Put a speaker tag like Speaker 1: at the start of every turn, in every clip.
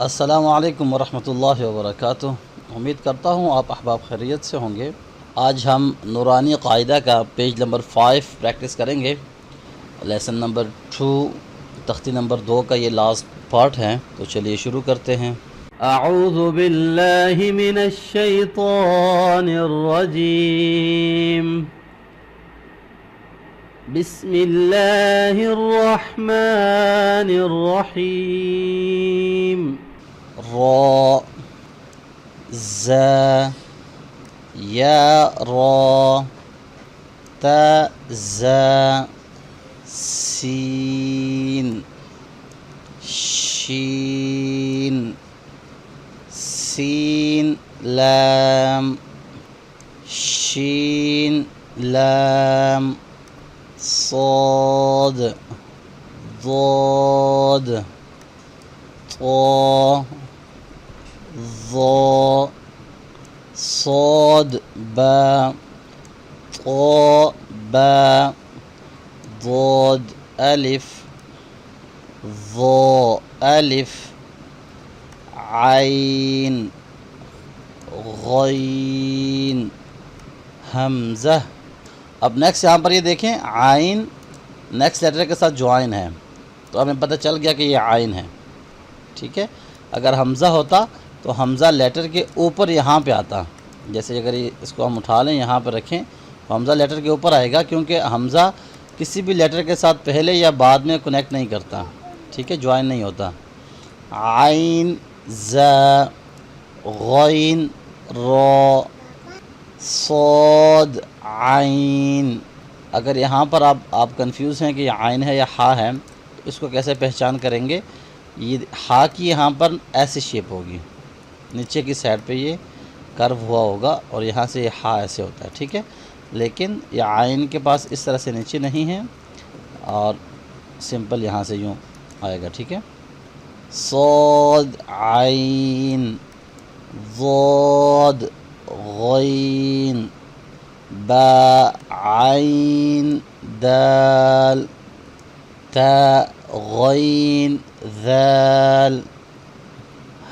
Speaker 1: السلام علیکم ورحمۃ اللہ وبرکاتہ۔ امید کرتا ہوں آپ احباب خیریت سے ہوں گے۔ آج ہم نورانی قاعدہ کا پیج نمبر 5 پریکٹس کریں گے۔ لیسن نمبر 2 تختی نمبر 2 کا یہ لاسٹ پارٹ ہے، تو چلیے شروع کرتے ہیں۔
Speaker 2: اعوذ باللہ من الشیطان الرجیم، بسم اللہ الرحمن الرحیم۔
Speaker 1: را زا یا را تا زا سین شین سین لام شین لام صاد ضاد طا ظا صاد با طا با ضاد الف ظا الف عین غین حمزہ۔ اب نیکسٹ یہاں پر یہ دیکھیں، عین نیکسٹ لیٹر کے ساتھ جوائن ہے، تو ہمیں پتہ چل گیا کہ یہ عین ہے، ٹھیک ہے۔ اگر حمزہ ہوتا تو حمزہ لیٹر کے اوپر یہاں پہ آتا، جیسے اگر اس کو ہم اٹھا لیں یہاں پہ رکھیں تو حمزہ لیٹر کے اوپر آئے گا، کیونکہ حمزہ کسی بھی لیٹر کے ساتھ پہلے یا بعد میں کنیکٹ نہیں کرتا، ٹھیک ہے، جوائن نہیں ہوتا۔ عین زا غین را صاد عین۔ اگر یہاں پر آپ کنفیوز ہیں کہ یہ عین ہے یا ہا ہے، تو اس کو کیسے پہچان کریں گے؟ یہ ہا کی یہاں پر ایسی شیپ ہوگی، نیچے کی سائڈ پہ یہ کرو ہوا ہوگا اور یہاں سے یہ ہا ایسے ہوتا ہے، ٹھیک ہے۔ لیکن یہ عین کے پاس اس طرح سے نیچے نہیں ہے اور سمپل یہاں سے یوں آئے گا، ٹھیک ہے۔ صاد عین ضاد غین با عین دال تا غین ذال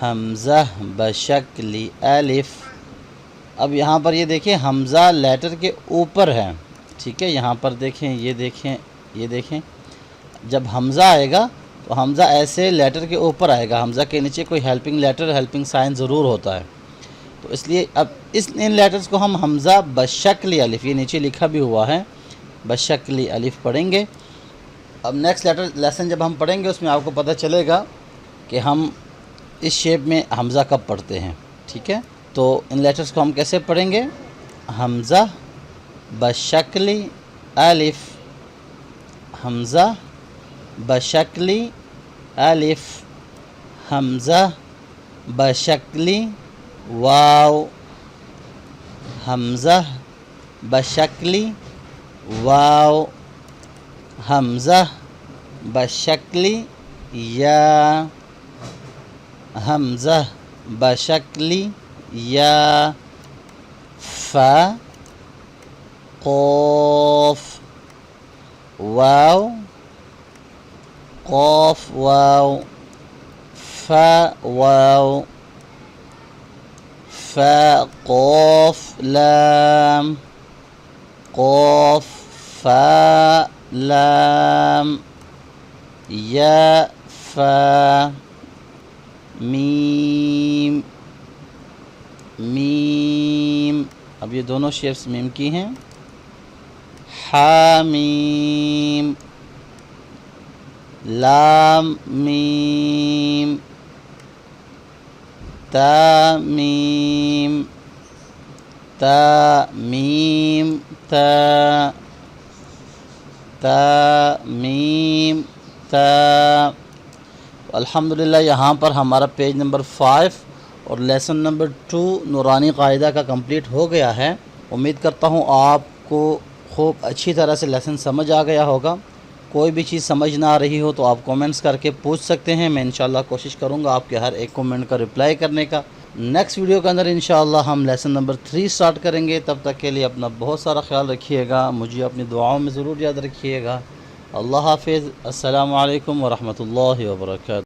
Speaker 1: حمزہ بشکل الف۔ اب یہاں پر یہ دیکھیں حمزہ لیٹر کے اوپر ہے، ٹھیک ہے۔ یہاں پر دیکھیں، یہ دیکھیں جب حمزہ آئے گا تو حمزہ ایسے لیٹر کے اوپر آئے گا، حمزہ کے نیچے کوئی ہیلپنگ لیٹر ہیلپنگ سائن ضرور ہوتا ہے، تو اس لیے اب ان لیٹرز کو ہم حمزہ بشکل الف، یہ نیچے لکھا بھی ہوا ہے، بشکل الف پڑھیں گے۔ اب نیکسٹ لیسن جب ہم پڑھیں گے اس میں آپ کو پتہ چلے گا کہ ہم اس شیپ میں حمزہ کب پڑھتے ہیں، ٹھیک ہے۔ تو ان لیٹرز کو ہم کیسے پڑھیں گے؟ حمزہ بشکل الف، حمزہ بشکل الف، حمزہ بشکل واو، حمزہ بشکل واو، حمزہ بشکل یا، حمزہ بشکل یا، فا قاف واو قاف واو فا واو فا قاف لام قاف فا لام یا فا میم میم۔ اب یہ دونوں شیپس میم کی ہیں، حامیم لام میم تا میم تا میم تا تا میم تا۔ الحمدللہ یہاں پر ہمارا پیج نمبر 5 اور لیسن نمبر 2 نورانی قاعدہ کا کمپلیٹ ہو گیا ہے۔ امید کرتا ہوں آپ کو خوب اچھی طرح سے لیسن سمجھ آ گیا ہوگا۔ کوئی بھی چیز سمجھ نہ آ رہی ہو تو آپ کومنٹس کر کے پوچھ سکتے ہیں، میں انشاءاللہ کوشش کروں گا آپ کے ہر ایک کومنٹ کا رپلائی کرنے کا۔ نیکسٹ ویڈیو کے اندر انشاءاللہ ہم لیسن نمبر 3 سٹارٹ کریں گے۔ تب تک کے لیے اپنا بہت سارا خیال رکھیے گا، مجھے اپنی دعاؤں میں ضرور یاد رکھیے گا۔ اللہ حافظ، السلام علیکم ورحمۃ اللہ وبرکاتہ۔